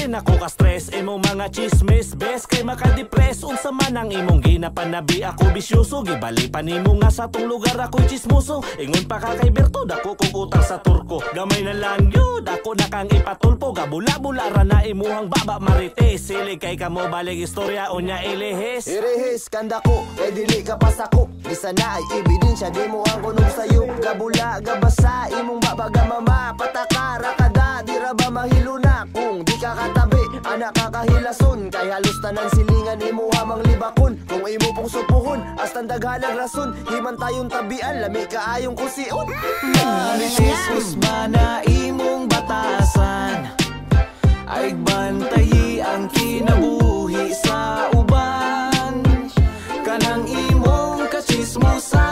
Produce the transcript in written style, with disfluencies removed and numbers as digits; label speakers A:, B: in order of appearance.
A: Dili na ko ka-stress, imong mga chismis best kay makadepress. Unsa man ang imong ginapanabi, ako bisyoso. Gibali pa nimo nga sa tong lugar ako chismoso. Ingon pa ka kay Berto, dako kong utang sa turko. Gamay na lang yun, ako na kang ipatulpo. Gabula-bula ra na imuhang baba marites. Sili kay kamo balik istorya unya ilihis.
B: Irihis kanda ko, kay dili ka pasako. Bisa na ay ebidensya, di mo ang kunog sayo. Gabula, gabasa, imong baba gamama. Pataka, rakada, di ra ba mahilo na. Kung di ka katabi, anak kakahilason. Kay halos tanan silingan imo hamang libakon. Kung imo pong supuhon, astan daghanag rason. Himan tayong tabian, lami kaayong kusion.
C: Malisismus ba na imong batasan? Ay bantayi ang kinabuhi sa uban. Kanang imong kachismosan.